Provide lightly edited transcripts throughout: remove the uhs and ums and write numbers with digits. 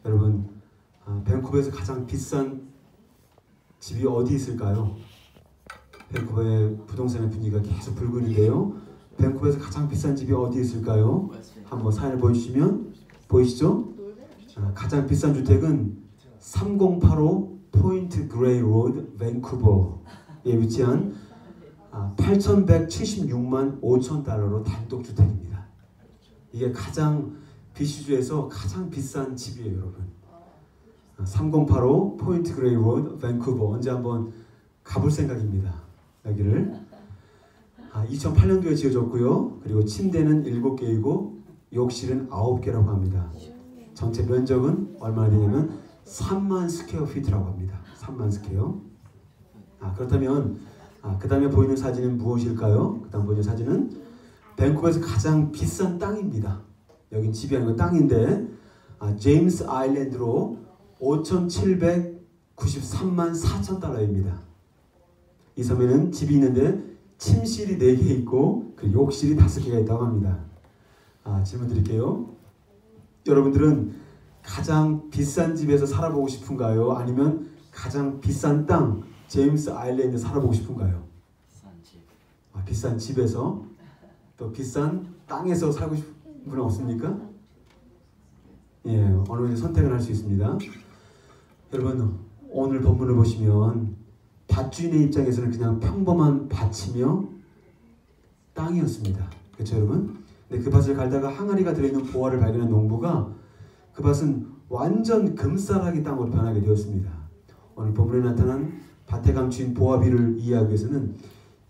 여러분, 밴쿠버에서 가장 비싼 집이 어디 있을까요? 밴쿠버의 부동산의 분위기가 계속 불근인데요. 밴쿠버에서 가장 비싼 집이 어디 있을까요? 한번 사연을 보여주시면 보이시죠? 가장 비싼 주택은 3085 포인트 그레이 로드 밴쿠버에 위치한 8,176만 5천 달러로 단독 주택입니다. 이게 가장 BC주에서 가장 비싼 집이에요, 여러분. 3085 포인트 그레이 로드 밴쿠버 언제 한번 가볼 생각입니다. 여기를 2008년도에 지어졌고요. 그리고 침대는 7개이고 욕실은 9개라고 합니다. 전체 면적은 얼마나 되냐면 3만 스퀘어 피트라고 합니다. 3만 스퀘어. 그렇다면 그 다음에 보이는 사진은 무엇일까요? 그 다음 보이는 사진은 밴쿠버에서 가장 비싼 땅입니다. 여긴 집이 아니고 땅인데 제임스 아일랜드로 5,793만 4천 달러입니다. 이 섬에는 집이 있는데 침실이 4개 있고 그 욕실이 5개가 있다고 합니다. 질문 드릴게요. 여러분들은 가장 비싼 집에서 살아보고 싶은가요? 아니면 가장 비싼 땅 제임스 아일랜드 살아보고 싶은가요? 비싼 집. 비싼 집에서 또 비싼 땅에서 살고 싶은 분은 없습니까? 예, 어느 정도 선택을 할 수 있습니다. 여러분, 오늘 본문을 보시면 밭주인의 입장에서는 그냥 평범한 밭이며 땅이었습니다. 그렇죠, 여러분? 근데 그 밭을 갈다가 항아리가 들어있는 보화를 발견한 농부가 그 밭은 완전 금싸라기 땅으로 변하게 되었습니다. 오늘 본문에 나타난 밭에 감춘 보화비를 이해하기 위해서는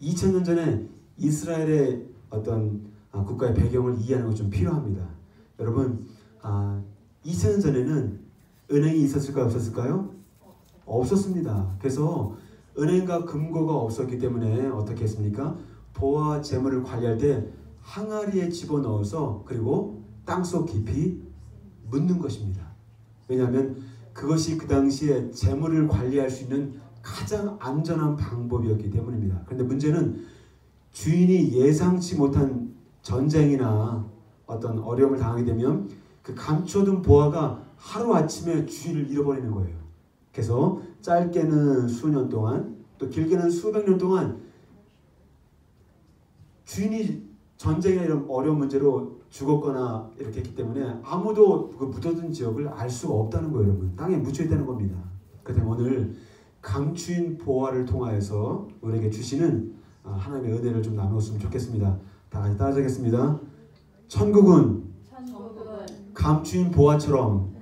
2000년 전에 이스라엘의 어떤 국가의 배경을 이해하는 것이 좀 필요합니다. 여러분, 2000년 전에는 은행이 있었을까요? 없었을까요? 없었습니다. 그래서 은행과 금고가 없었기 때문에 어떻게 했습니까? 보화 재물을 관리할 때 항아리에 집어넣어서 그리고 땅속 깊이 묻는 것입니다. 왜냐하면 그것이 그 당시에 재물을 관리할 수 있는 가장 안전한 방법이었기 때문입니다. 그런데 문제는 주인이 예상치 못한 전쟁이나 어떤 어려움을 당하게 되면 그 감춰둔 보화가 하루아침에 주인을 잃어버리는 거예요. 그래서 짧게는 수년 동안 또 길게는 수백 년 동안 주인이 전쟁이나 이런 어려운 문제로 죽었거나 이렇게 했기 때문에 아무도 그 묻어둔 지역을 알 수가 없다는 거예요, 여러분. 땅에 묻혀 있다는 겁니다. 그래서 오늘 감추인 보화를 통하여서 우리에게 주시는 하나님의 은혜를 좀 나누었으면 좋겠습니다. 다 같이 따라하겠습니다. 천국은 감추인 보화처럼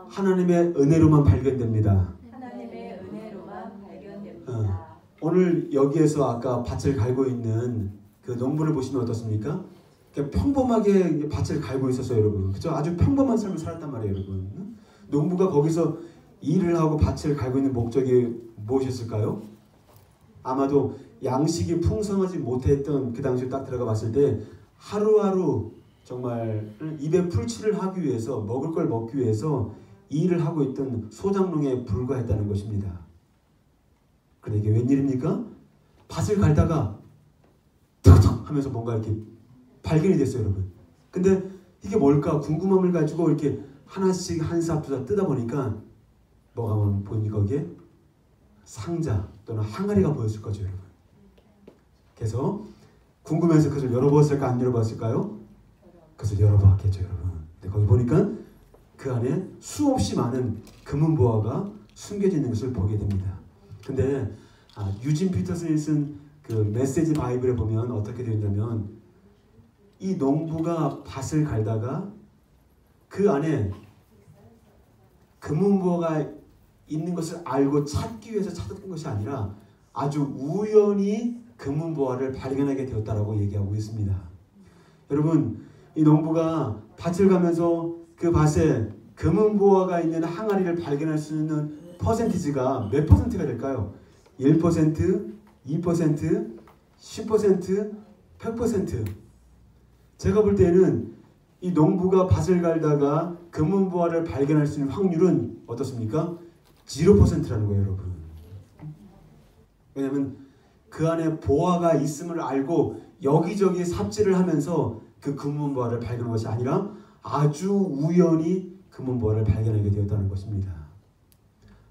하나님의 은혜로만 발견됩니다. 오늘 여기에서 아까 밭을 갈고 있는 그 농부를 보시면 어떻습니까? 그냥 평범하게 밭을 갈고 있었어요, 여러분. 그죠? 아주 평범한 삶을 살았단 말이에요, 여러분. 농부가 거기서 일을 하고 밭을 갈고 있는 목적이 무엇이었을까요? 아마도 양식이 풍성하지 못했던 그 당시에 딱 들어가 봤을 때 하루하루 정말 입에 풀칠을 하기 위해서 먹을 걸 먹기 위해서 일을 하고 있던 소장농에 불과했다는 것입니다. 그런데 이게 웬일입니까? 밭을 갈다가 탁탁 하면서 뭔가 이렇게 발견이 됐어요, 여러분. 근데 이게 뭘까 궁금함을 가지고 이렇게 하나씩 한 삽 두 삽 뜯어 보니까 뭐가 보입니까? 거기에 상자 또는 항아리가 보였을 거죠, 여러분. 그래서 궁금해서 그것을 열어보았을까 안 열어봤을까요? 그것을 열어봤겠죠, 여러분. 근데 거기 보니까 그 안에 수없이 많은 금은보화가 숨겨져 있는 것을 보게 됩니다. 근데 유진 피터슨이 쓴 그 메시지 바이블에 보면 어떻게 되어 있냐면 이 농부가 밭을 갈다가 그 안에 금은보화가 있는 것을 알고 찾기 위해서 찾았던 것이 아니라 아주 우연히 금은보화를 발견하게 되었다라고 얘기하고 있습니다. 여러분, 이 농부가 밭을 가면서 그 밭에 금은보화가 있는 항아리를 발견할 수 있는 퍼센티지가 몇 퍼센트가 될까요? 1%, 2%, 10%, 100%. 제가 볼 때는 이 농부가 밭을 갈다가 금은보화를 발견할 수 있는 확률은 어떻습니까? 0%라는 거예요, 여러분. 왜냐하면 그 안에 보화가 있음을 알고 여기저기 삽질을 하면서 그 금은보화를 발견한 것이 아니라 아주 우연히 그 금은보화를 발견하게 되었다는 것입니다.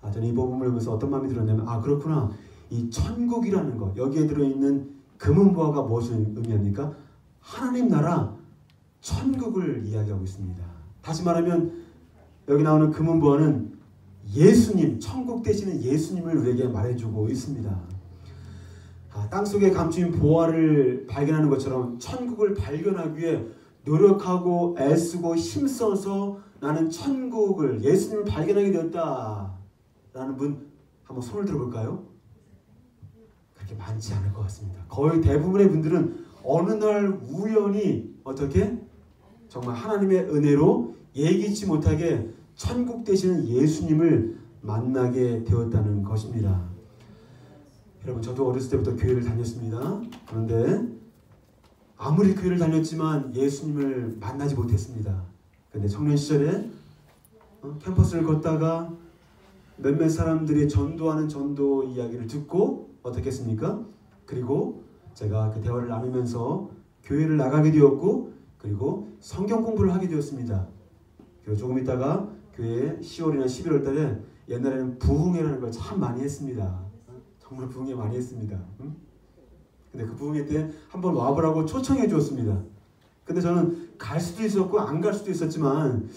저는 이 부분을 보면서 어떤 마음이 들었냐면 그렇구나. 이 천국이라는 것, 여기에 들어있는 금은보화가 무엇을 의미합니까? 하나님 나라 천국을 이야기하고 있습니다. 다시 말하면 여기 나오는 금은보화는 예수님, 천국 되시는 예수님을 우리에게 말해주고 있습니다. 땅속에 감추인 보화를 발견하는 것처럼 천국을 발견하기 위해 노력하고 애쓰고 힘써서 나는 천국을, 예수님을 발견하게 되었다라는 분 한번 손을 들어볼까요? 그렇게 많지 않을 것 같습니다. 거의 대부분의 분들은 어느 날 우연히 어떻게 정말 하나님의 은혜로 예기치 못하게 천국 되시는 예수님을 만나게 되었다는 것입니다. 여러분, 저도 어렸을 때부터 교회를 다녔습니다. 그런데 아무리 교회를 다녔지만 예수님을 만나지 못했습니다. 그런데 청년 시절에 캠퍼스를 걷다가 몇몇 사람들이 전도하는 전도 이야기를 듣고 어떻게 했습니까? 그리고 제가 그 대화를 나누면서 교회를 나가게 되었고, 그리고 성경 공부를 하게 되었습니다. 그리고 조금 있다가 교회에 10월이나 11월 달에 옛날에는 부흥회라는 걸 참 많이 했습니다. 정말 부흥회 많이 했습니다. 근데 그 부흥회 때 한번 와보라고 초청해 주었습니다. 근데 저는 갈 수도 있었고 안 갈 수도 있었지만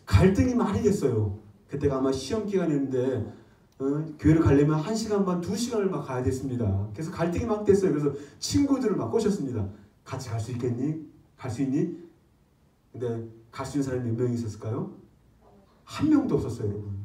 갈등이 많이 됐어요. 그때가 아마 시험 기간이었는데 교회를 가려면 1시간 반, 2시간을 막 가야 됐습니다. 그래서 갈등이 막 됐어요. 그래서 친구들을 막 꼬셨습니다. 같이 갈 수 있겠니? 갈 수 있니? 근데 갈 수 있는 사람이 몇 명이 있었을까요? 한 명도 없었어요, 여러분.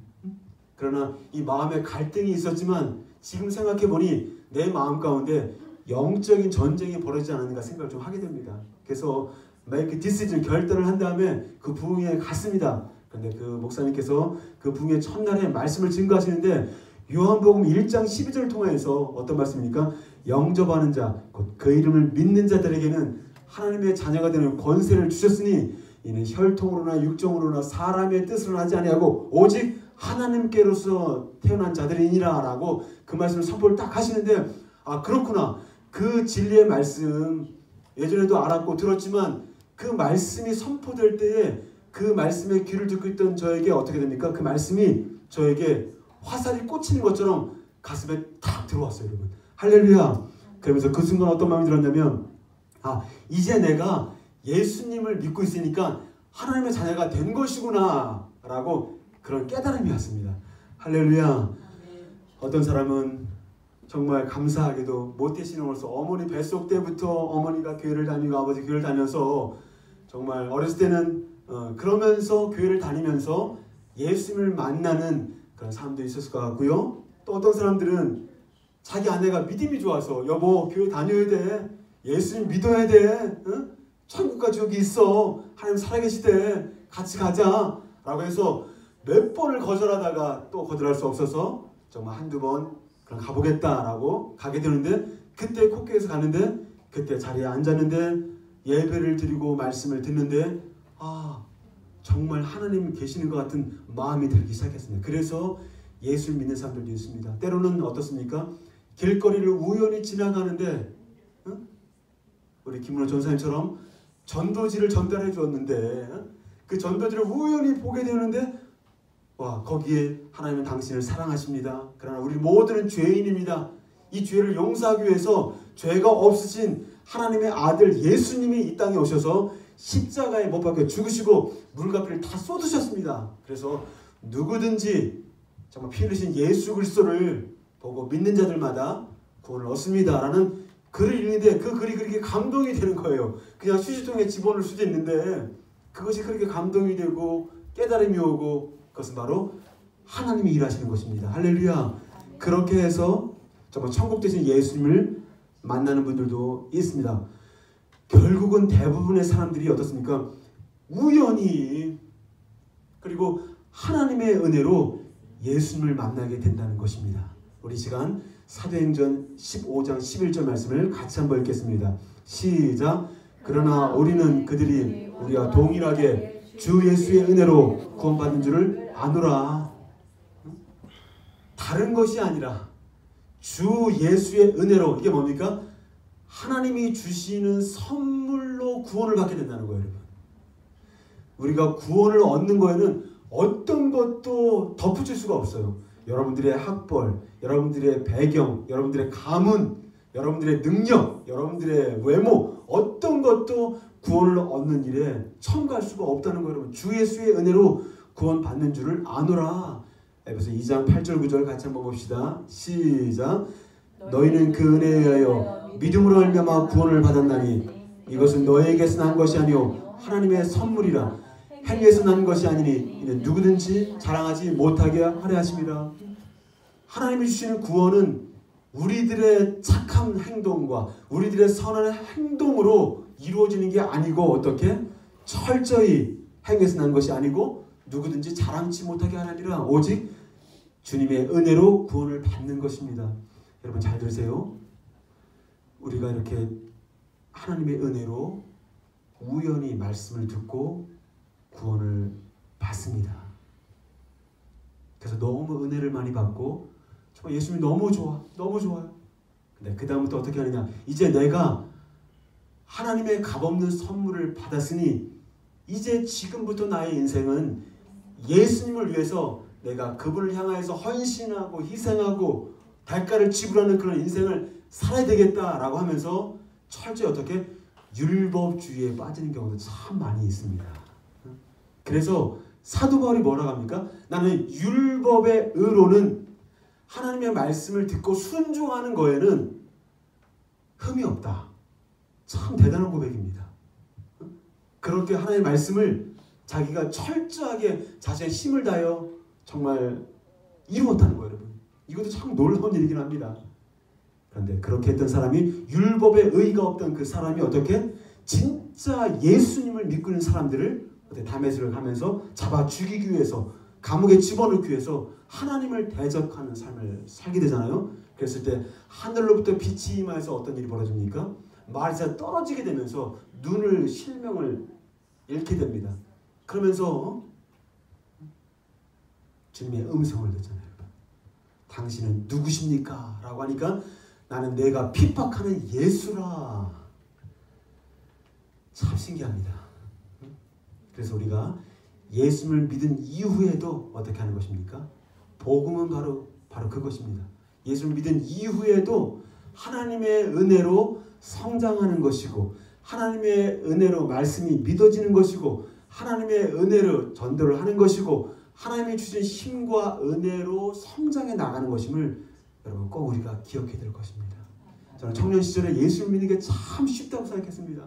그러나 이 마음에 갈등이 있었지만 지금 생각해보니 내 마음 가운데 영적인 전쟁이 벌어지지 않았는가 생각을 좀 하게 됩니다. 그래서 make decision, 결단을 한 다음에 그 부흥회에 갔습니다. 그런데 그 목사님께서 그 부흥회 첫날에 말씀을 증거하시는데 요한복음 1장 12절을 통해서 어떤 말씀입니까? 영접하는 자, 곧 그 이름을 믿는 자들에게는 하나님의 자녀가 되는 권세를 주셨으니 이는 혈통으로나 육정으로나 사람의 뜻을 하지 아니하고 오직 하나님께로서 태어난 자들이니라 라고 그 말씀을 선포를 딱 하시는데 그렇구나. 그 진리의 말씀 예전에도 알았고 들었지만 그 말씀이 선포될 때에 그 말씀에 귀를 듣고 있던 저에게 어떻게 됩니까? 그 말씀이 저에게 화살이 꽂히는 것처럼 가슴에 탁 들어왔어요, 여러분. 할렐루야. 그러면서 그 순간 어떤 마음이 들었냐면 이제 내가 예수님을 믿고 있으니까 하나님의 자녀가 된 것이구나 라고 그런 깨달음이 왔습니다. 할렐루야. 어떤 사람은 정말 감사하게도 모태신앙으로서 어머니 뱃속 때부터 어머니가 교회를 다니고 아버지 교회를 다녀서 정말 어렸을 때는 그러면서 교회를 다니면서 예수님을 만나는 그런 사람도 있었을 것 같고요. 또 어떤 사람들은 자기 아내가 믿음이 좋아서 여보 교회 다녀야 돼. 예수님 믿어야 돼. 응? 천국까지 여기 있어. 하나님 살아계시대. 같이 가자. 라고 해서 몇 번을 거절하다가 또 거절할 수 없어서 정말 한두 번 그럼 가보겠다라고 가게 되는데 그때 코교에서 가는데 그때 자리에 앉았는데 예배를 드리고 말씀을 듣는데 정말 하나님 계시는 것 같은 마음이 들기 시작했습니다. 그래서 예수를 믿는 사람들도 있습니다. 때로는 어떻습니까? 길거리를 우연히 지나가는데 우리 김문호 전사님처럼 전도지를 전달해 주었는데 그 전도지를 우연히 보게 되는데 거기에 하나님은 당신을 사랑하십니다. 그러나 우리 모두는 죄인입니다. 이 죄를 용서하기 위해서 죄가 없으신 하나님의 아들 예수님이 이 땅에 오셔서 십자가에 못 박혀 죽으시고 물과 피를 다 쏟으셨습니다. 그래서 누구든지 정말 피 흘리신 예수 그리스도를 보고 믿는 자들마다 구원을 얻습니다 라는 글을 읽는데 그 글이 그렇게 감동이 되는 거예요. 그냥 휴지통에 집어넣을 수도 있는데 그것이 그렇게 감동이 되고 깨달음이 오고 그것은 바로 하나님이 일하시는 것입니다. 할렐루야. 그렇게 해서 정말 천국 되신 예수님을 만나는 분들도 있습니다. 결국은 대부분의 사람들이 어떻습니까? 우연히 그리고 하나님의 은혜로 예수님을 만나게 된다는 것입니다. 우리 시간 사도행전 15장 11절 말씀을 같이 한번 읽겠습니다. 시작. 그러나 우리는 그들이 우리와 동일하게 주 예수의 은혜로 구원받은 줄을 아노라. 다른 것이 아니라 주 예수의 은혜로, 이게 뭡니까? 하나님이 주시는 선물로 구원을 받게 된다는 거예요, 여러분. 우리가 구원을 얻는 거에는 어떤 것도 덧붙일 수가 없어요. 여러분들의 학벌, 여러분들의 배경, 여러분들의 가문, 여러분들의 능력, 여러분들의 외모, 어떤 것도 구원을 얻는 일에 첨가할 수가 없다는 거예요. 여러분, 주 예수의 은혜로 구원받는 줄을 아노라. 에베소 2장 8절 9절 같이 한번 봅시다. 시작. 너희는 그 은혜에 의하여 믿음으로 말미암아 구원을 받았나니 이것은 너희에게서 난 것이 아니요 하나님의 선물이라. 행위에서 난 것이 아니니 이는 누구든지 자랑하지 못하게 하려 하심이라. 하나님이 주시는 구원은 우리들의 착한 행동과 우리들의 선한 행동으로 이루어지는 게 아니고 어떻게? 철저히 행위에서 난 것이 아니고 누구든지 자랑치 못하게 하느니라. 오직 주님의 은혜로 구원을 받는 것입니다. 여러분 잘 들으세요. 우리가 이렇게 하나님의 은혜로 우연히 말씀을 듣고 구원을 받습니다. 그래서 너무 은혜를 많이 받고 정말 예수님이 너무 좋아, 너무 좋아요. 근데 그 다음부터 어떻게 하느냐? 이제 내가 하나님의 값없는 선물을 받았으니 이제 지금부터 나의 인생은 예수님을 위해서 내가 그분을 향하여서 헌신하고 희생하고 대가를 지불하는 그런 인생을 살아야 되겠다라고 하면서 철저히 어떻게 율법주의에 빠지는 경우도 참 많이 있습니다. 그래서 사도 바울이 뭐라고 합니까? 나는 율법의 의로는 하나님의 말씀을 듣고 순종하는 거에는 흠이 없다. 참 대단한 고백입니다. 그렇게 하나님의 말씀을 자기가 철저하게 자신의 힘을 다하여 정말 이루었다는 거예요, 여러분. 이것도 참 놀라운 일이긴 합니다. 그런데 그렇게 했던 사람이 율법에 의의가 없던 그 사람이 어떻게 진짜 예수님을 믿고 있는 사람들을 다메섹을 가면서 잡아 죽이기 위해서 감옥에 집어넣기 위해서 하나님을 대적하는 삶을 살게 되잖아요. 그랬을 때 하늘로부터 빛이 임하여서 어떤 일이 벌어집니까? 말세가 떨어지게 되면서 눈을 실명을 잃게 됩니다. 그러면서 주님의 음성을 듣잖아요. 당신은 누구십니까? 라고 하니까 나는 내가 핍박하는 예수라. 참 신기합니다. 그래서 우리가 예수를 믿은 이후에도 어떻게 하는 것입니까? 복음은 바로 그것입니다. 예수를 믿은 이후에도 하나님의 은혜로 성장하는 것이고 하나님의 은혜로 말씀이 믿어지는 것이고 하나님의 은혜로 전도를 하는 것이고 하나님이 주신 힘과 은혜로 성장해 나가는 것임을 여러분 꼭 우리가 기억해야 될 것입니다. 저는 청년 시절에 예수를 믿는 게 참 쉽다고 생각했습니다.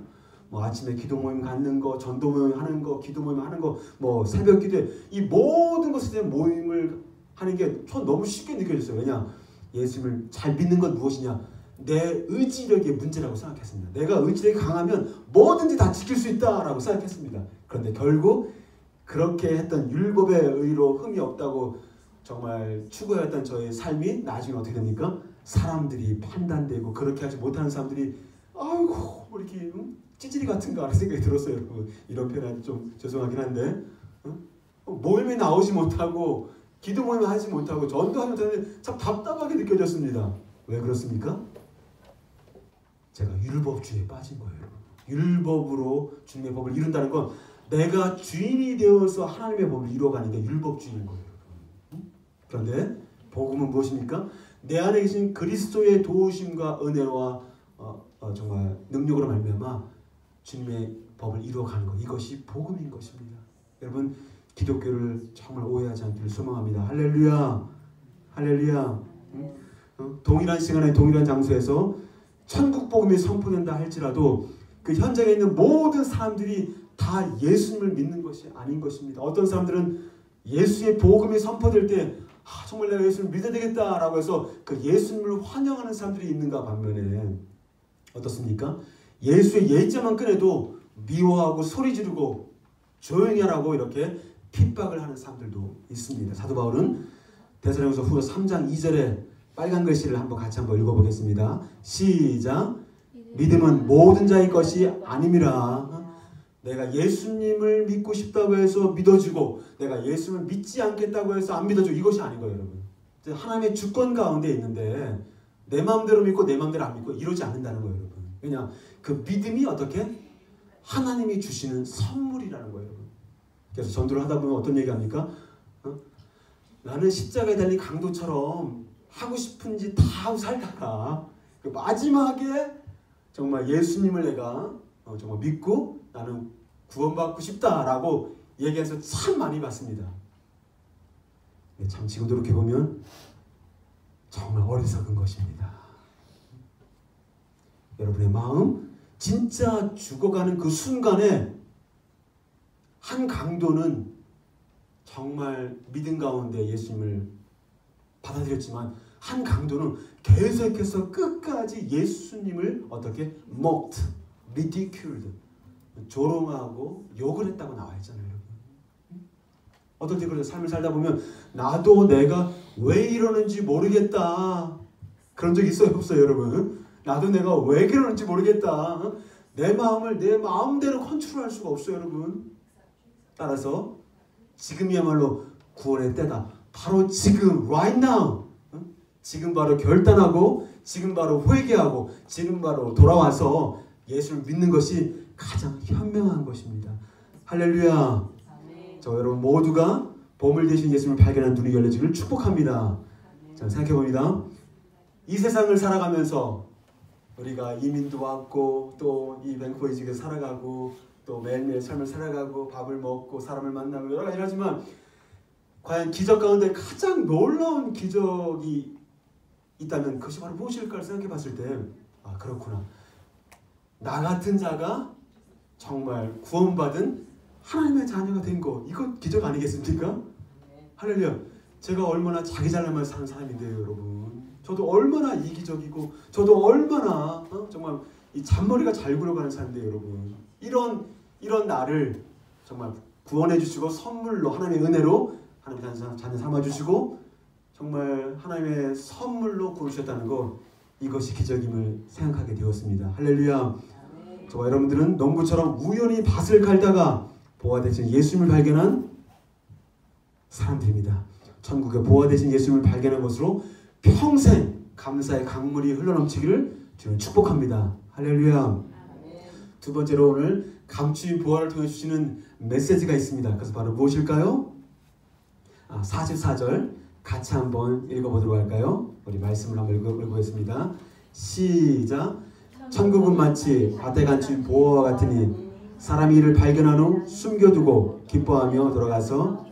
뭐 아침에 기도 모임 갖는 거, 전도 모임 하는 거, 기도 모임 하는 거, 뭐 새벽 기도에 이 모든 것에 대한 모임을 하는 게 전 너무 쉽게 느껴졌어요. 왜냐? 예수를 잘 믿는 건 무엇이냐? 내 의지력의 문제라고 생각했습니다. 내가 의지력이 강하면 뭐든지 다 지킬 수 있다라고 생각했습니다. 그런데 결국 그렇게 했던 율법의 의로 흠이 없다고 정말 추구했던 저의 삶이 나중에 어떻게 됩니까? 사람들이 판단되고 그렇게 하지 못하는 사람들이 아이고 뭐 이렇게 찌질이 같은가 하는 생각이 들었어요. 이런 표현은 좀 죄송하긴 한데 모임에 나오지 못하고 기도 모임을 하지 못하고 전도하지 못하는데 참 답답하게 느껴졌습니다. 왜 그렇습니까? 제가 율법주의에 빠진 거예요. 율법으로 주님의 법을 이룬다는 건 내가 주인이 되어서 하나님의 법을 이루어가는 게 율법주의인 거예요. 그런데 복음은 무엇입니까? 내 안에 계신 그리스도의 도우심과 은혜와 정말 능력으로 말미암아 주님의 법을 이루어가는 것, 이것이 복음인 것입니다. 여러분 기독교를 정말 오해하지 않기를 소망합니다. 할렐루야, 할렐루야. 동일한 시간에 동일한 장소에서 천국 복음이 선포된다 할지라도 그 현장에 있는 모든 사람들이 다 예수님을 믿는 것이 아닌 것입니다. 어떤 사람들은 예수의 복음이 선포될 때 정말 내가 예수를 믿어야 되겠다라고 해서 그 예수님을 환영하는 사람들이 있는가 반면에 어떻습니까? 예수의 예자만 꺼내도 미워하고 소리 지르고 조용히 하라고 이렇게 핍박을 하는 사람들도 있습니다. 사도 바울은 데살로니가서 후서 3장 2절에 빨간 글씨를 같이 한번 읽어보겠습니다. 시작. 믿음은 모든 자의 것이 아님이라. 내가 예수님을 믿고 싶다고 해서 믿어지고 내가 예수님을 믿지 않겠다고 해서 안 믿어지고 이것이 아닌 거예요, 여러분. 하나님의 주권 가운데 있는데 내 마음대로 믿고 내 마음대로 안 믿고 이러지 않는다는 거예요, 여러분. 왜냐? 그 믿음이 어떻게? 하나님이 주시는 선물이라는 거예요, 여러분. 그래서 전도를 하다 보면 어떤 얘기합니까? 나는 십자가에 달린 강도처럼 하고 싶은 짓 다 하고 살다가 마지막에 정말 예수님을 내가 정말 믿고 나는 구원받고 싶다라고 얘기해서 참 많이 봤습니다. 참 지금 돌이켜보면 정말 어리석은 것입니다. 여러분의 마음, 진짜 죽어가는 그 순간에 한 강도는 정말 믿음 가운데 예수님을 받아들였지만 한 강도는 계속해서 끝까지 예수님을 어떻게 mocked, ridiculed, 조롱하고 욕을 했다고 나와 있잖아요. 어떨 때 그런 삶을 살다 보면 나도 내가 왜 이러는지 모르겠다. 그런 적 있어요? 없어요, 여러분? 나도 내가 왜 그러는지 모르겠다. 내 마음을 내 마음대로 컨트롤할 수가 없어요, 여러분. 따라서 지금이야말로 구원의 때다. 바로 지금, right now. 지금 바로 결단하고, 지금 바로 회개하고, 지금 바로 돌아와서 예수를 믿는 것이 가장 현명한 것입니다. 할렐루야. 저 여러분 모두가 보물 되신 예수님을 발견한 눈이 열려지기를 축복합니다. 자, 생각해봅니다. 이 세상을 살아가면서 우리가 이민도 왔고 또 이 밴쿠버 지역에 살아가고 또 매일매일 삶을 살아가고 밥을 먹고 사람을 만나고 여러 가지를 하지만 과연 기적 가운데 가장 놀라운 기적이 있다면 그것이 바로 무엇일까를 생각해 봤을 때 아, 그렇구나. 나 같은 자가 정말 구원받은 하나님의 자녀가 된 거, 이거 기적 아니겠습니까? 할렐루야. 제가 얼마나 자기 잘나만 사는 사람인데요, 여러분. 저도 얼마나 이기적이고 저도 얼마나 정말 이 잔머리가 잘 굴러가는 사람인데요, 여러분. 이런 나를 정말 구원해 주시고 선물로 하나님의 은혜로 하나님의 자녀 삼아 주시고 정말 하나님의 선물로 고르셨다는 거, 이것이 기적임을 생각하게 되었습니다. 할렐루야. 저와 여러분들은 농부처럼 우연히 밭을 갈다가 보아 되신 예수님을 발견한 사람들입니다. 천국의 보아 되신 예수님을 발견한 것으로 평생 감사의 강물이 흘러넘치기를 주님 축복합니다. 할렐루야. 두 번째로 오늘 감추인 보아를 통해 주시는 메시지가 있습니다. 그래서 바로 무엇일까요? 44절 같이 한번 읽어보도록 할까요? 우리 말씀을 한번 읽어보겠습니다. 시작. 천국은 마치 밭에 감춘 보아와 같으니 사람이 이를 발견한 후 숨겨두고 기뻐하며 돌아가서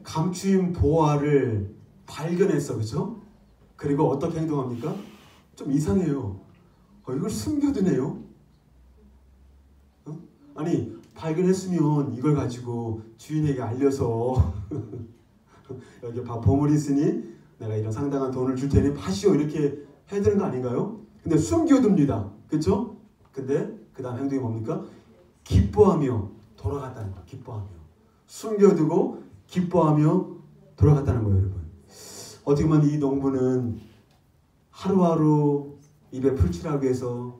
감추인 보아를 발견했어, 그죠? 그리고 어떻게 행동합니까? 좀 이상해요. 이걸 숨겨두네요. 아니 발견했으면 이걸 가지고 주인에게 알려서 여기 보물이 있으니 내가 이런 상당한 돈을 줄 테니 파시오 이렇게 해야 되는 거 아닌가요? 근데 숨겨둡니다. 그렇죠? 근데 그 다음 행동이 뭡니까? 기뻐하며 돌아갔다는 거예요. 기뻐하며. 숨겨두고 기뻐하며 돌아갔다는 거예요, 여러분. 어떻게 보면 이 농부는 하루하루 입에 풀칠하기 위해서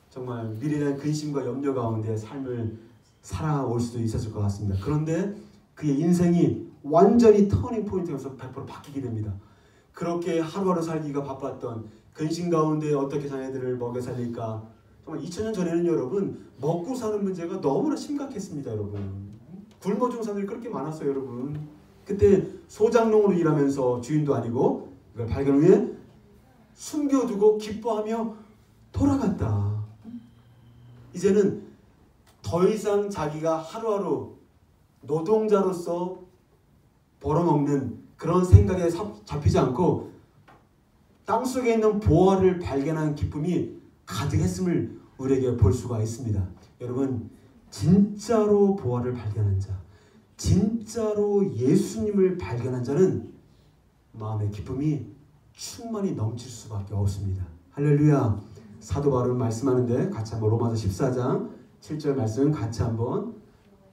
정말 미래에 대한 근심과 염려 가운데 삶을 살아올 수도 있었을 것 같습니다. 그런데 그의 인생이 완전히 터닝 포인트에서 100% 바뀌게 됩니다. 그렇게 하루하루 살기가 바빴던 근심 가운데 어떻게 자녀들을 먹여 살릴까, 정말 2000년 전에는 여러분 먹고 사는 문제가 너무나 심각했습니다. 여러분 굶어 죽은 사람들이 그렇게 많았어요. 여러분 그때 소장농으로 일하면서 주인도 아니고 이걸 발견 후에 숨겨두고 기뻐하며 돌아갔다. 이제는 더 이상 자기가 하루하루 노동자로서 벌어먹는 그런 생각에 잡히지 않고 땅속에 있는 보화를 발견한 기쁨이 가득했음을 우리에게 볼 수가 있습니다. 여러분 진짜로 보화를 발견한 자, 진짜로 예수님을 발견한 자는 마음의 기쁨이 충만히 넘칠 수밖에 없습니다. 할렐루야. 사도 바울은 말씀하는데 같이 한번 로마서 14장 7절 말씀 같이 한번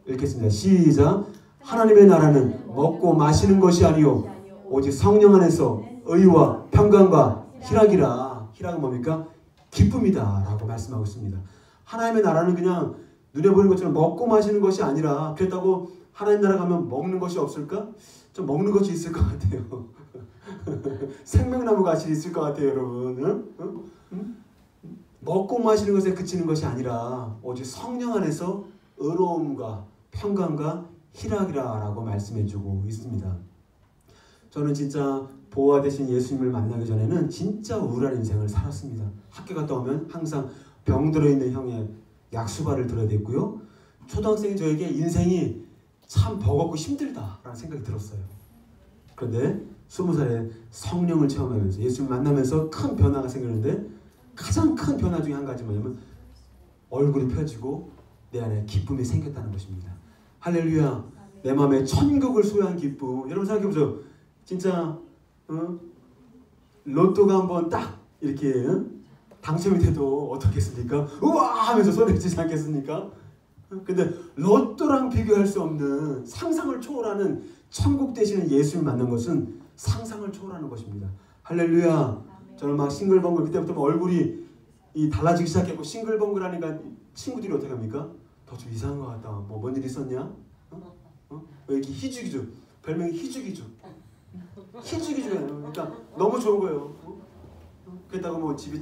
읽겠습니다. 시작. 하나님의 나라는 먹고 마시는 것이 아니요 오직 성령 안에서 의와 평강과 희락이라. 희락은 뭡니까? 기쁨이다 라고 말씀하고 있습니다. 하나님의 나라는 그냥 눈에 보이는 것처럼 먹고 마시는 것이 아니라, 그랬다고 하나님 나라 가면 먹는 것이 없을까? 좀 먹는 것이 있을 것 같아요. 생명나무 가시 있을 것 같아요, 여러분. 응? 먹고 마시는 것에 그치는 것이 아니라 오직 성령 안에서 의로움과 평강과 희락이라고 말씀해주고 있습니다. 저는 진짜 보호와 되신 예수님을 만나기 전에는 진짜 우울한 인생을 살았습니다. 학교 갔다 오면 항상 병 들어있는 형의 약수발을 들어야 됐고요. 초등학생인 저에게 인생이 참 버겁고 힘들다라는 생각이 들었어요. 그런데 20살에 성령을 체험하면서 예수님을 만나면서 큰 변화가 생기는데 가장 큰 변화 중에 한 가지 뭐냐면 얼굴이 펴지고 내 안에 기쁨이 생겼다는 것입니다. 할렐루야. 내 마음에 천국을 소유한 기쁨. 여러분 생각해보세요. 진짜 로또가 한번 딱 이렇게 당첨이 돼도 어떻겠습니까? 우와 하면서 소리를 지르지 않겠습니까? 근데 로또랑 비교할 수 없는 상상을 초월하는 천국 되시는 예수를 만난 것은 상상을 초월하는 것입니다. 할렐루야. 저는 막 싱글벙글 그때부터 막 얼굴이 달라지기 시작했고 싱글벙글하니까 친구들이 어떻게 합니까? 더 좀 이상한 것 같다. 뭐 뭔 일 있었냐? 왜 이렇게 희죽이죠? 별명이 희죽이죠. 희죽이죠. 그러니까 너무 좋은 거예요. 그랬다고 뭐 집이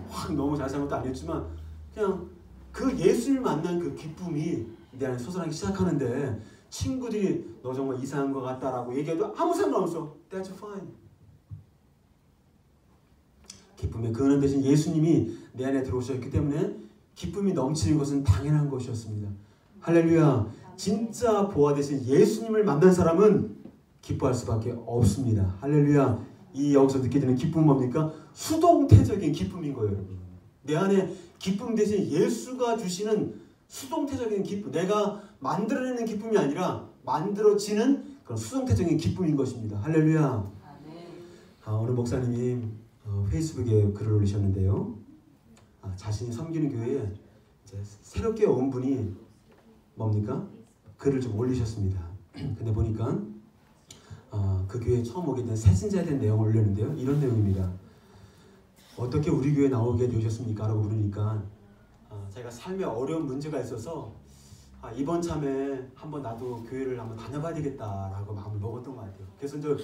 확 너무 잘 사는 것도 아니었지만 그냥 그 예수를 만난 그 기쁨이 내 안에 솟아나기 시작하는데 친구들이 너 정말 이상한 것 같다라고 얘기해도 아무 상관없어. That's fine. 기쁨의 근원 되신 예수님이 내 안에 들어오셨기 때문에 기쁨이 넘치는 것은 당연한 것이었습니다. 할렐루야. 진짜 보아 되신 예수님을 만난 사람은 기뻐할 수밖에 없습니다. 할렐루야. 이 여기서 느껴지는 기쁨은 뭡니까? 수동태적인 기쁨인 거예요, 여러분. 내 안에 기쁨 대신 예수가 주시는 수동태적인 기쁨, 내가 만들어내는 기쁨이 아니라 만들어지는 그런 수동태적인 기쁨인 것입니다. 할렐루야. 오늘 목사님이 페이스북에 글을 올리셨는데요. 자신이 섬기는 교회에 이제 새롭게 온 분이 뭡니까? 글을 좀 올리셨습니다. 근데 보니까 그 교회에 처음 오게 된 새신자에 대한 내용을 올렸는데요. 이런 내용입니다. 어떻게 우리 교회에 나오게 되셨습니까? 라고 물으니까 제가 삶에 어려운 문제가 있어서 이번 참에 한번 나도 교회를 한번 다녀봐야 되겠다라고 마음을 먹었던 것 같아요. 그래서 이제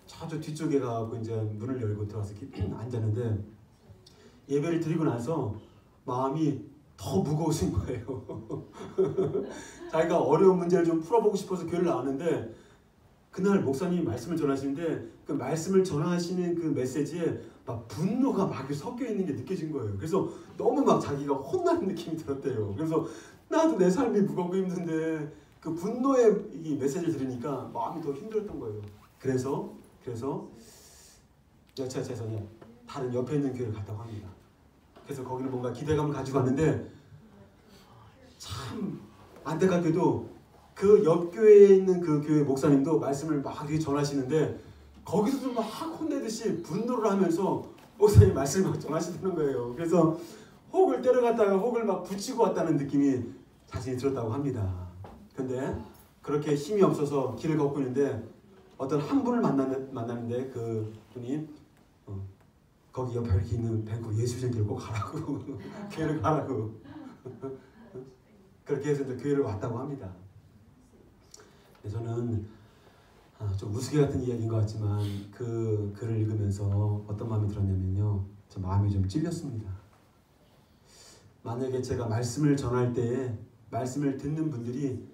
저 뒤쪽에 가고 이제 문을 열고 들어와서 앉았는데 예배를 드리고 나서 마음이 더 무거우신 거예요. 자기가 어려운 문제를 좀 풀어보고 싶어서 교회를 나왔는데 그날 목사님이 말씀을 전하시는데 그 말씀을 전하시는 그 메시지에 막 분노가 막 섞여 있는 게 느껴진 거예요. 그래서 너무 막 자기가 혼나는 느낌이 들었대요. 그래서 나도 내 삶이 무겁고 힘든데 그 분노의 이 메시지를 들으니까 마음이 더 힘들었던 거예요. 그래서 제가 죄송해요. 다른 옆에 있는 교회를 갔다고 합니다. 그래서 거기는 뭔가 기대감을 가지고 왔는데 참 안타깝게도 그 옆 교회에 있는 그 교회 목사님도 말씀을 막 전하시는데 거기서도 막 혼내듯이 분노를 하면서 목사님 말씀을 막 전하시는 거예요. 그래서 혹을 때려갔다가 혹을 막 붙이고 왔다는 느낌이 자신이 들었다고 합니다. 근데 그렇게 힘이 없어서 길을 걷고 있는데 어떤 한 분을 만나는데 그 분이 거기 옆에 이렇게 있는 뱅크 예수전 길을 꼭 가라고 교회를 가라고 그렇게 해서 이제 교회를 왔다고 합니다. 저는 좀 우스개 같은 이야기인 것 같지만 그 글을 읽으면서 어떤 마음이 들었냐면요. 저 마음이 좀 찔렸습니다. 만약에 제가 말씀을 전할 때에 말씀을 듣는 분들이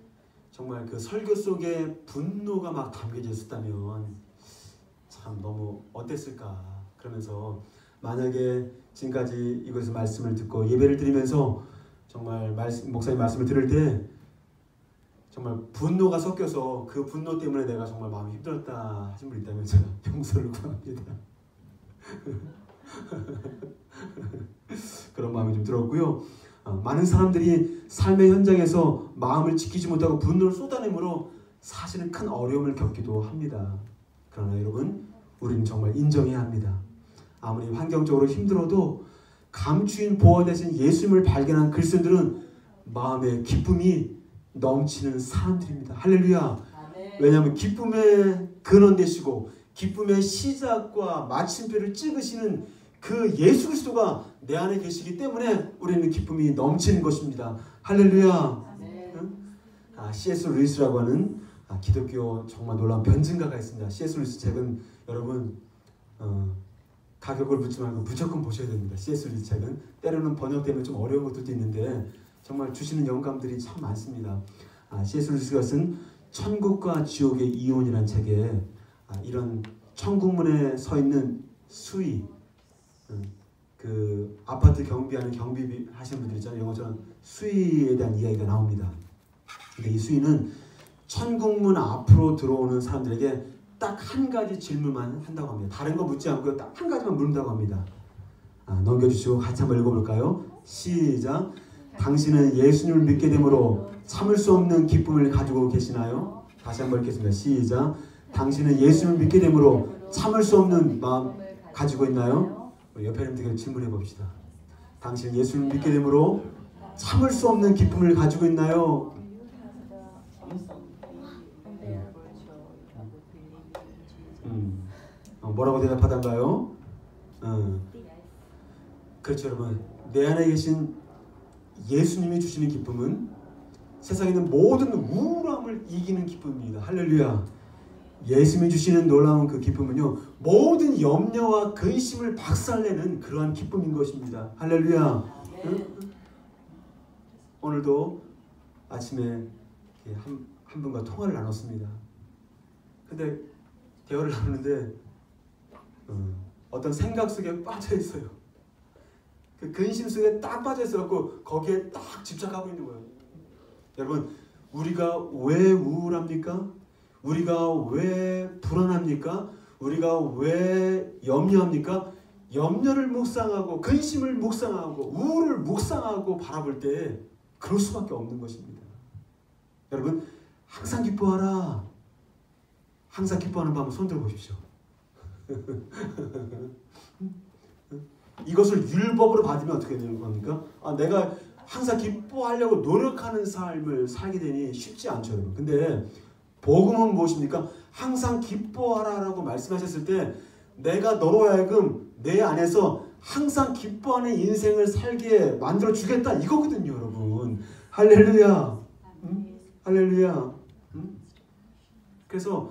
정말 그 설교 속에 분노가 막 담겨져 있었다면 참 너무 어땠을까. 그러면서 만약에 지금까지 이곳에서 말씀을 듣고 예배를 드리면서 정말 목사님 말씀을 들을 때 정말 분노가 섞여서 그 분노 때문에 내가 정말 마음이 힘들었다 하신 분 있다면 제가 용서를 구합니다. 그런 마음이 좀 들었고요. 많은 사람들이 삶의 현장에서 마음을 지키지 못하고 분노를 쏟아내므로 사실은 큰 어려움을 겪기도 합니다. 그러나 여러분, 우리는 정말 인정해야 합니다. 아무리 환경적으로 힘들어도 감추인 보호 대신 예수님을 발견한 그리스도인들은 마음의 기쁨이 넘치는 사람들입니다. 할렐루야. 왜냐하면 기쁨의 근원 되시고 기쁨의 시작과 마침표를 찍으시는 그 예수 그리스도가 내 안에 계시기 때문에 우리는 기쁨이 넘치는 것입니다. 할렐루야. C.S. 루이스라고 하는 기독교 정말 놀라운 변증가가 있습니다. C.S. 루이스 책은 여러분 가격을 묻지 말고 무조건 보셔야 됩니다. C.S. 루이스 책은 때로는 번역 때문에 좀 어려운 것들도 있는데 정말 주시는 영감들이 참 많습니다. C.S. 루이스가 쓴 천국과 지옥의 이혼이라는 책에 이런 천국문에 서 있는 수위, 그 아파트 경비하는 경비 하시는 분들 있잖아요. 영어처럼 수위에 대한 이야기가 나옵니다. 근데 이 수위는 천국문 앞으로 들어오는 사람들에게 딱 한 가지 질문만 한다고 합니다. 다른 거 묻지 않고 딱 한 가지만 물는다고 합니다. 넘겨주시고 같이 한번 읽어볼까요? 시작. 당신은 예수님을 믿게 되므로 참을 수 없는 기쁨을 가지고 계시나요? 다시 한번 읽겠습니다. 시작. 당신은 예수님을 믿게 되므로 참을 수 없는 마음 가지고 있나요? 옆에 있는 질문해 봅시다. 당신은 예수님을 믿게 되므로 참을 수 없는 기쁨을 가지고 있나요? 뭐라고 대답하던가요? 그렇죠, 여러분. 내 안에 계신 예수님이 주시는 기쁨은 세상에 있는 모든 우울함을 이기는 기쁨입니다. 할렐루야. 예수님이 주시는 놀라운 그 기쁨은요, 모든 염려와 근심을 박살내는 그러한 기쁨인 것입니다. 할렐루야. 오늘도 아침에 한 분과 통화를 나눴습니다. 근데 대화를 나누는데 어떤 생각 속에 빠져 있어요. 그 근심 속에 딱 빠져 있어갖고 거기에 딱 집착하고 있는 거예요. 여러분, 우리가 왜 우울합니까? 우리가 왜 불안합니까? 우리가 왜 염려합니까? 염려를 묵상하고 근심을 묵상하고 우울을 묵상하고 바라볼 때 그럴 수밖에 없는 것입니다. 여러분, 항상 기뻐하라. 항상 기뻐하는 분 한번 손 들어 보십시오. 이것을 율법으로 받으면 어떻게 되는 겁니까? 내가 항상 기뻐하려고 노력하는 삶을 살게 되니 쉽지 않죠, 여러분. 근데 복음은 무엇입니까? 항상 기뻐하라라고 말씀하셨을 때 내가 너로 하여금 내 안에서 항상 기뻐하는 인생을 살게 만들어 주겠다 이거거든요, 여러분. 할렐루야. 할렐루야. 그래서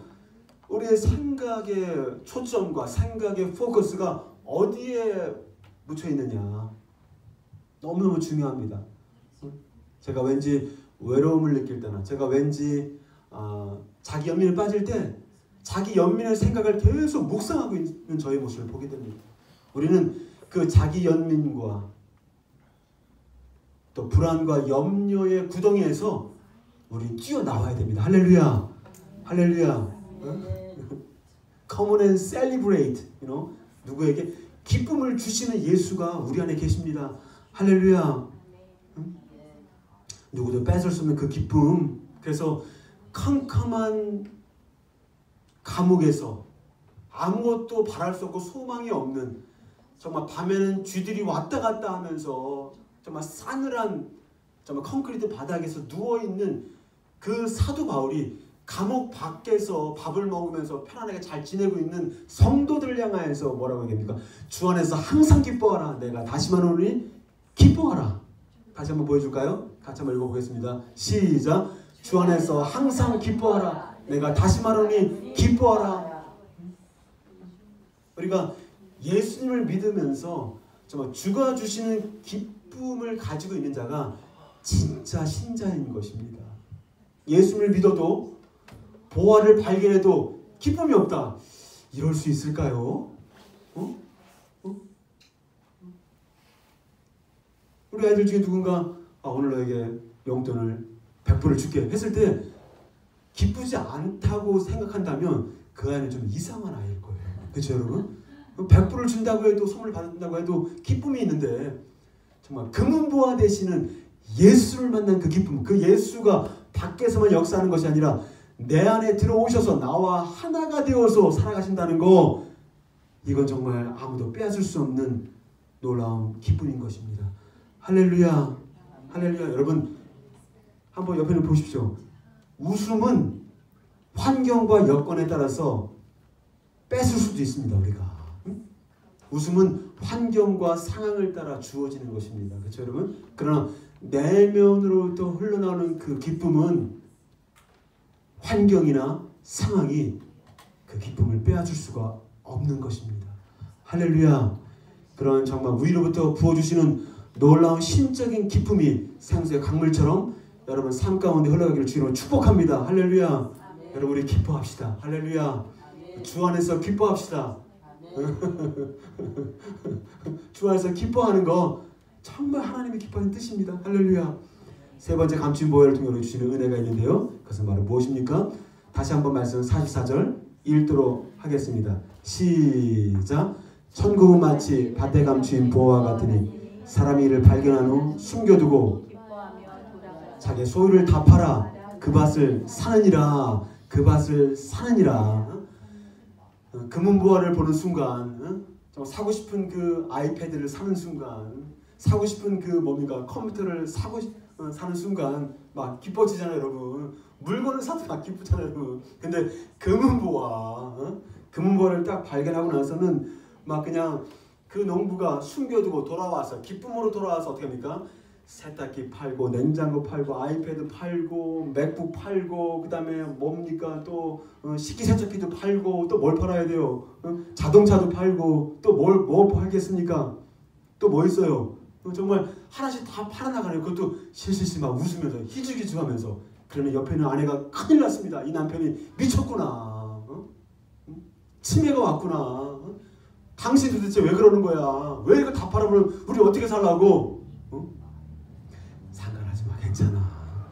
우리의 생각의 초점과 생각의 포커스가 어디에 묻혀 있느냐 너무너무 중요합니다. 제가 왠지 외로움을 느낄 때나 제가 왠지 자기 연민에 빠질 때 자기 연민의 생각을 계속 묵상하고 있는 저의 모습을 보게 됩니다. 우리는 그 자기 연민과 또 불안과 염려의 구덩이에서 우리 뛰어나와야 됩니다. 할렐루야. 할렐루야. Come on and celebrate. 누구에게 기쁨을 주시는 예수가 우리 안에 계십니다. 할렐루야. 누구도 뺏을 수 없는 그 기쁨. 그래서 캄캄한 감옥에서 아무것도 바랄 수 없고 소망이 없는, 정말 밤에는 쥐들이 왔다 갔다 하면서 정말 싸늘한 정말 콘크리트 바닥에서 누워있는 그 사도 바울이 감옥 밖에서 밥을 먹으면서 편안하게 잘 지내고 있는 성도들을 향하여서 뭐라고 얘기합니까? 주 안에서 항상 기뻐하라. 내가 다시 말하노니 기뻐하라. 다시 한번 보여줄까요? 같이 한번 읽어보겠습니다. 시작. 주 안에서 항상 기뻐하라. 내가 다시 말하노니 기뻐하라. 우리가 예수님을 믿으면서 정말 주가 주시는 기쁨을 가지고 있는 자가 진짜 신자인 것입니다. 예수님을 믿어도 보화를 발견해도 기쁨이 없다. 이럴 수 있을까요? 우리 아이들 중에 누군가 오늘 너에게 용돈을 100불을 줄게 했을 때 기쁘지 않다고 생각한다면 그 아이는 좀 이상한 아이일 거예요. 그렇죠, 여러분? 100불을 준다고 해도, 선물 받는다고 해도 기쁨이 있는데 정말 금은보화 되시는 예수를 만난 그 기쁨, 그 예수가 밖에서만 역사하는 것이 아니라 내 안에 들어오셔서 나와 하나가 되어서 살아가신다는 거, 이건 정말 아무도 빼앗을 수 없는 놀라운 기쁨인 것입니다. 할렐루야. 할렐루야. 여러분 한번 옆에는 보십시오. 웃음은 환경과 여건에 따라서 뺏을 수도 있습니다. 우리가 웃음은 환경과 상황을 따라 주어지는 것입니다. 그렇죠, 여러분? 그러나 내면으로부터 흘러나오는 그 기쁨은 환경이나 상황이 그 기쁨을 빼앗을 수가 없는 것입니다. 할렐루야. 그런 정말 위로부터 부어주시는 놀라운 신적인 기쁨이 생수의 강물처럼 여러분 삶 가운데 흘러가기를 주님으로 축복합니다. 할렐루야. 아멘. 여러분 우리 기뻐합시다. 할렐루야. 아멘. 주 안에서 기뻐합시다. 아멘. 주 안에서 기뻐하는 거 정말 하나님이 기뻐하는 뜻입니다. 할렐루야. 세 번째 감추인 보혈을 통해 주시는 은혜가 있는데요. 그것은 바로 무엇입니까? 다시 한번 말씀 44절 읽도록 하겠습니다. 시작. 천국은 마치 밭에 감추인 보화와 같으니 사람이 이를 발견한 후 숨겨두고 자기의 소유를 다 팔아 그 밭을 사느니라. 그 밭을 사느니라. 금은보화를 보는 순간, 사고 싶은 그 아이패드를 사는 순간, 사고 싶은 그 뭡니까 컴퓨터를 사는 순간 막 기뻐지잖아요, 여러분. 물건을 사도 막 기쁘잖아요, 여러분. 근데 금은보화를 딱 발견하고 나서는 막 그냥 그 농부가 숨겨두고 돌아와서 기쁨으로 돌아와서 어떻게 합니까? 세탁기 팔고 냉장고 팔고 아이패드 팔고 맥북 팔고 그 다음에 뭡니까 또 식기세척기도 팔고 또 뭘 팔아야 돼요? 자동차도 팔고 또 뭐 팔겠습니까? 또 뭐 있어요? 정말 하나씩 다 팔아나가네요. 그것도 실실실 막 웃으면서 희죽희죽하면서. 그러면 옆에 있는 아내가 큰일 났습니다. 이 남편이 미쳤구나. 치매가 왔구나. 당신 도대체 왜 그러는 거야? 왜 이거 다 팔아버리면 우리 어떻게 살라고? 상관하지 마. 괜찮아.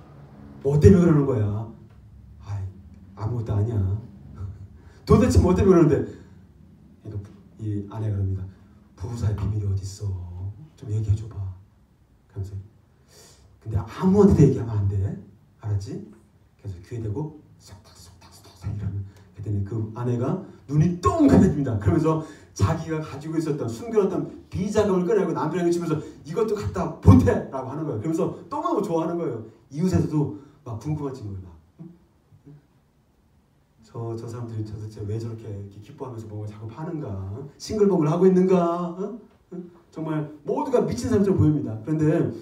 뭐 때문에 그러는 거야? 아무것도 아니야. 도대체 뭐 때문에 그러는데? 그러니까 이 아내가 그럽니다. 부부 사이 비밀이 어디 있어? 좀 얘기해 줘봐. 그러면서 근데 아무한테도 얘기하면 안 돼. 알았지? 그래서 귀에 대고 쏙닥 이러면 그랬더니 그 아내가 눈이 똥 가려집니다. 그러면서 자기가 가지고 있었던 숨겨놨던 비자금을 꺼내고 남편에게 주면서 이것도 갖다 보태라고 하는 거예요. 그러면서 너무너무 좋아하는 거예요. 이웃에서도 막 궁금한 친구들 막 저 사람들이 도대체 왜 저렇게 기뻐하면서 뭔가 자꾸 파는가? 싱글벙글 하고 있는가? 정말 모두가 미친 사람처럼 보입니다. 그런데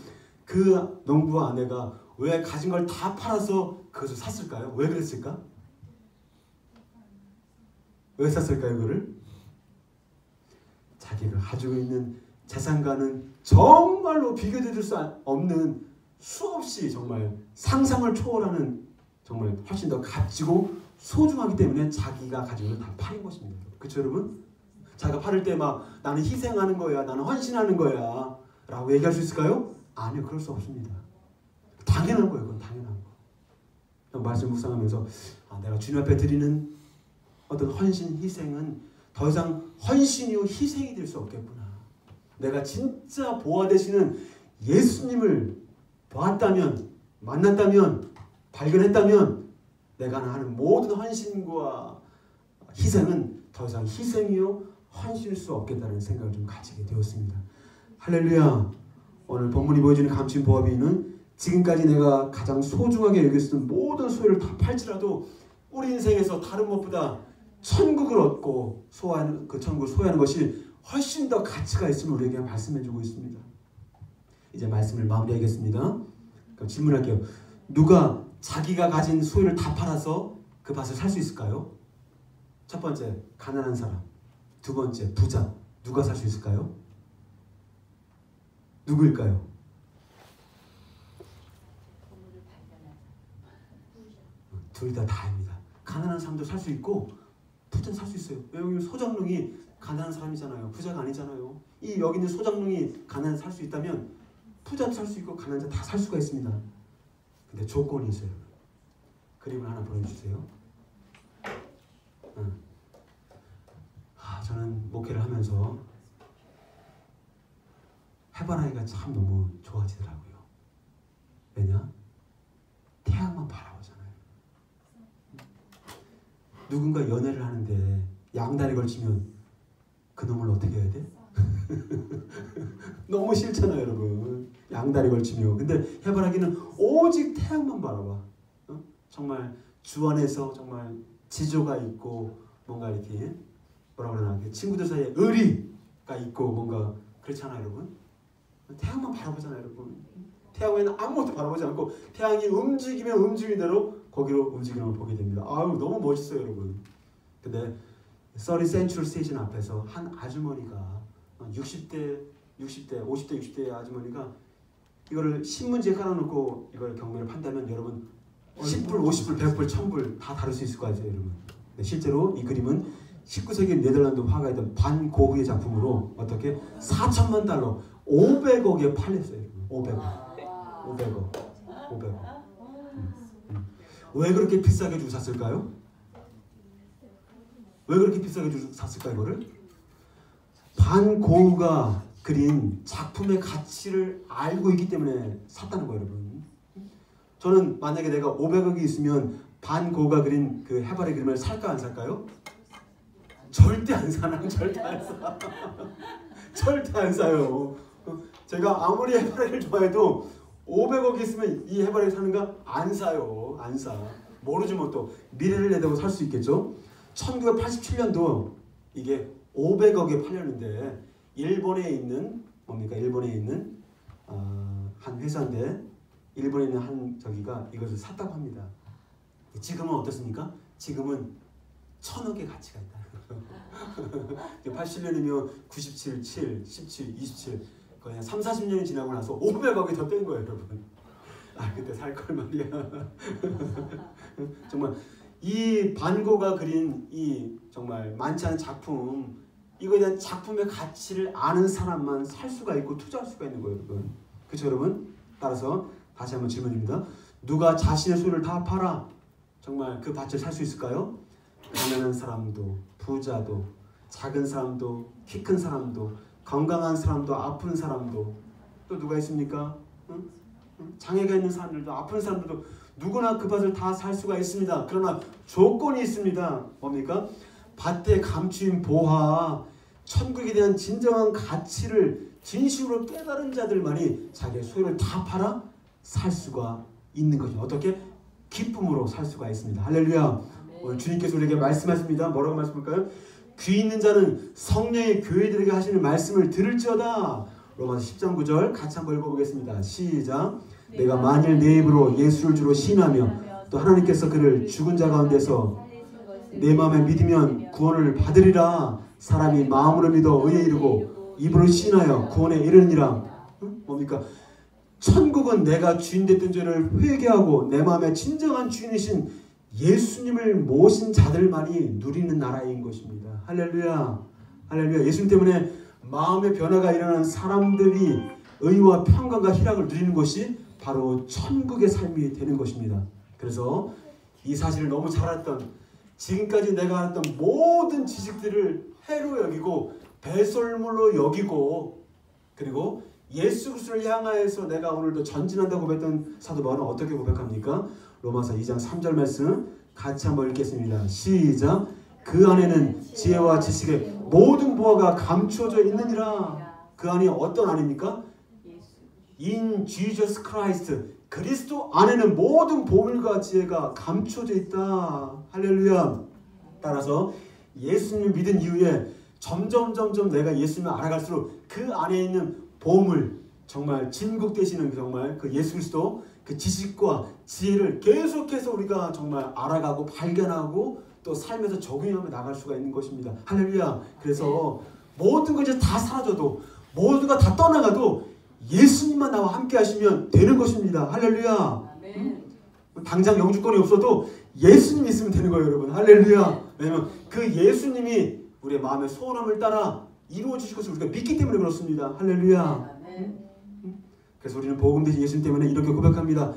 그 농부와 아내가 왜 가진 걸 다 팔아서 그것을 샀을까요? 왜 그랬을까? 왜 샀을까요, 그거를? 자기가 가지고 있는 재산과는 정말로 비교될 수 없는 수없이 정말 상상을 초월하는 정말 훨씬 더 값지고 소중하기 때문에 자기가 가지고 있는 다 팔은 것입니다. 그렇죠, 여러분? 자기가 팔을 때 막 나는 희생하는 거야, 나는 헌신하는 거야 라고 얘기할 수 있을까요? 아니요, 그럴 수 없습니다. 당연한 거예요. 그건 당연한 거. 말씀 묵상하면서 내가 주님 앞에 드리는 어떤 헌신, 희생은 더 이상 헌신이요 희생이 될 수 없겠구나. 내가 진짜 보아 되시는 예수님을 보았다면, 만났다면, 발견했다면 내가 하는 모든 헌신과 희생은 더 이상 희생이요 헌신일 수 없겠다는 생각을 좀 가지게 되었습니다. 할렐루야. 오늘 본문이 보여주는 감추인 보화비는 지금까지 내가 가장 소중하게 여겼던 모든 소유를 다 팔지라도 우리 인생에서 다른 무엇보다 천국을 얻고 소화하는 그 천국을 소유하는 것이 훨씬 더 가치가 있음을 우리에게 말씀해주고 있습니다. 이제 말씀을 마무리하겠습니다. 그럼 질문할게요. 누가 자기가 가진 소유를 다 팔아서 그 밭을 살 수 있을까요? 첫 번째, 가난한 사람. 두 번째, 부자. 누가 살 수 있을까요? 누구일까요? 둘 다 다입니다. 가난한 사람도 살 수 있고 부자는 살 수 있어요. 왜냐하면 소장농이 가난한 사람이잖아요. 부자가 아니잖아요. 여기 있는 소장농이 가난한 살 수 있다면 부자도 살 수 있고 가난한 자 다 살 수가 있습니다. 근데 조건이 있어요. 그림을 하나 보여주세요. 저는 목회를 하면서 해바라기가 참 너무 좋아지더라고요. 왜냐? 태양만 바라보잖아요. 누군가 연애를 하는데 양다리 걸치면 그놈을 어떻게 해야 돼? 너무 싫잖아요, 여러분. 양다리 걸치면. 근데 해바라기는 오직 태양만 바라봐. 정말 주 안에서 정말 지조가 있고 뭔가 이렇게 뭐라 그러나 친구들 사이에 의리가 있고 뭔가 그렇잖아요, 여러분. 태양만 바라보잖아요, 여러분. 태양 외에는 아무것도 바라보지 않고 태양이 움직이면 움직이는 대로 거기로 움직이는 걸 보게 됩니다. 아유, 너무 멋있어요, 여러분. 근데 30th Century Station 앞에서 한 아주머니가 60대, 60대, 50대, 60대 아주머니가 이거를 신문지에 깔아놓고 이걸 경매를 판다면 여러분 10불, 50불, 100불, 1000불 다 다룰 수 있을 것 같아요, 여러분. 네, 실제로 이 그림은 19세기 네덜란드 화가였던 반 고흐의 작품으로 어떻게 4천만 달러, 500억에 팔렸어요, 여러분. 500억. 왜 그렇게 비싸게 주고 샀을까요? 왜 그렇게 비싸게 주고 샀을까요, 이거를? 반 고흐가 그린 작품의 가치를 알고 있기 때문에 샀다는 거예요, 여러분. 저는 만약에 내가 500억이 있으면 반 고흐가 그린 그 해발의 그림을 살까 안 살까요? 절대 안 사. 난 절대 안 사. 절대 안 사요. 제가 아무리 해바라기를 좋아해도 500억이 있으면 이 해바라기 사는가? 안 사요. 안 사. 모르지 뭐 또 미래를 내다보고 살 수 있겠죠. 1987년도 이게 500억에 팔렸는데 일본에 있는 뭡니까? 일본에 있는 한 회사인데 일본에 있는 한 저기가 이것을 샀다고 합니다. 지금은 어떻습니까? 지금은 1000억의 가치가 있다. 87년이면 97, 7, 17, 27 거의 한 3, 40년이 지나고 나서 500억이 더 뗀 거예요, 여러분. 아, 그때 살 걸 말이야. 정말 이 반 고흐가 그린 이 정말 많지 않은 작품, 이거에 대한 작품의 가치를 아는 사람만 살 수가 있고 투자할 수가 있는 거예요, 여러분. 그렇죠, 여러분? 따라서 다시 한번 질문입니다. 누가 자신의 소유를 다 팔아 정말 그 밭을 살 수 있을까요? 가난한 사람도, 부자도, 작은 사람도, 키 큰 사람도, 건강한 사람도, 아픈 사람도, 또 누가 있습니까? 응? 장애가 있는 사람들도, 아픈 사람들도 누구나 그 밭을 다 살 수가 있습니다. 그러나 조건이 있습니다. 뭡니까? 밭에 감추인 보화, 천국에 대한 진정한 가치를 진심으로 깨달은 자들만이 자기의 소유를 다 팔아 살 수가 있는 거죠. 어떻게? 기쁨으로 살 수가 있습니다. 할렐루야. 오늘 주님께서 우리에게 말씀하십니다. 뭐라고 말씀할까요? 귀 있는 자는 성령의 교회들에게 하시는 말씀을 들을지어다. 로마서 10장 9절 같이 한번 읽어보겠습니다. 시작. 내가 만일 내 입으로 예수를 주로 시인하며 또 하나님께서 그를 죽은 자 가운데서 내 마음에 믿으면 구원을 받으리라. 사람이 마음으로 믿어 의에 이르고 입으로 시인하여 구원에 이르느니라. 뭡니까? 천국은 내가 주인 됐던 죄를 회개하고 내 마음의 진정한 주인이신 예수님을 모신 자들만이 누리는 나라인 것입니다. 할렐루야. 할렐루야. 예수님 때문에 마음의 변화가 일어나는 사람들이 의와 평강과 희락을 누리는 것이 바로 천국의 삶이 되는 것입니다. 그래서 이 사실을 너무 잘 알았던, 지금까지 내가 알았던 모든 지식들을 해로 여기고 배설물로 여기고, 그리고 예수 그리스도를 향하여서 내가 오늘도 전진한다고 고백했던 사도 바울은 어떻게 고백합니까? 로마서 2장 3절 말씀 같이 한번 읽겠습니다. 시작. 그 안에는 지혜와 지식의 모든 보화가 감추어져 있느니라. 그 안이 어떤 안입니까? In Jesus Christ. 그리스도 안에는 모든 보물과 지혜가 감추어져 있다. 할렐루야. 따라서 예수님을 믿은 이후에 점점 내가 예수님을 알아갈수록 그 안에 있는 보물, 정말 진국 되시는 정말 그 예수 그리스도 그 지식과 지혜를 계속해서 우리가 정말 알아가고 발견하고 또 삶에서 적용하며 나갈 수가 있는 것입니다. 할렐루야. 그래서 모든 것이 다 사라져도, 모두가 다 떠나가도 예수님만 나와 함께 하시면 되는 것입니다. 할렐루야. 당장 영주권이 없어도 예수님 있으면 되는 거예요, 여러분. 할렐루야. 왜냐면 그 예수님이 우리의 마음의 소원함을 따라 이루어 주실 것을 우리가 믿기 때문에 그렇습니다. 할렐루야. 그래서 우리는 복음 되신 예수님 때문에 이렇게 고백합니다.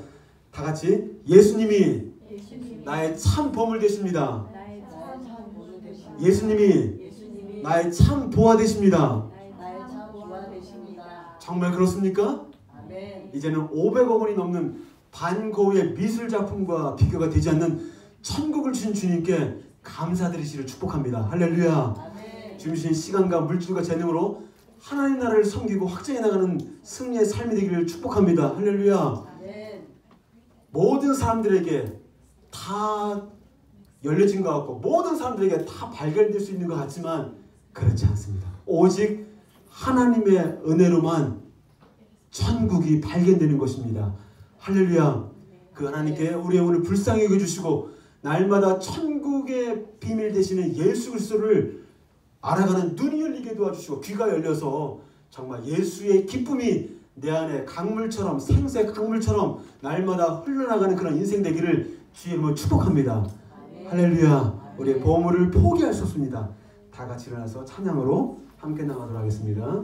다 같이 예수님이 나의 참 보물 되십니다. 예수님이 나의 참 보화 되십니다. 정말 그렇습니까? 이제는 500억 원이 넘는 반 고흐의 미술 작품과 비교가 되지 않는 천국을 주신 주님께 감사드리시를 축복합니다. 할렐루야. 주님 주신 시간과 물질과 재능으로 하나님 나라를 섬기고 확장해 나가는 승리의 삶이 되기를 축복합니다. 할렐루야. 모든 사람들에게 다 열려진 것 같고 모든 사람들에게 다 발견될 수 있는 것 같지만 그렇지 않습니다. 오직 하나님의 은혜로만 천국이 발견되는 것입니다. 할렐루야. 그 하나님께 우리의 영혼을 불쌍히 여겨주시고 날마다 천국의 비밀 되시는 예수 그리스도를 알아가는 눈이 열리게 도와주시고 귀가 열려서 정말 예수의 기쁨이 내 안에 강물처럼 생수의 강물처럼 날마다 흘러나가는 그런 인생 되기를 주의 이름으로 축복합니다. 할렐루야. 우리의 보물을 포기할 수 없습니다. 다 같이 일어나서 찬양으로 함께 나가도록 하겠습니다.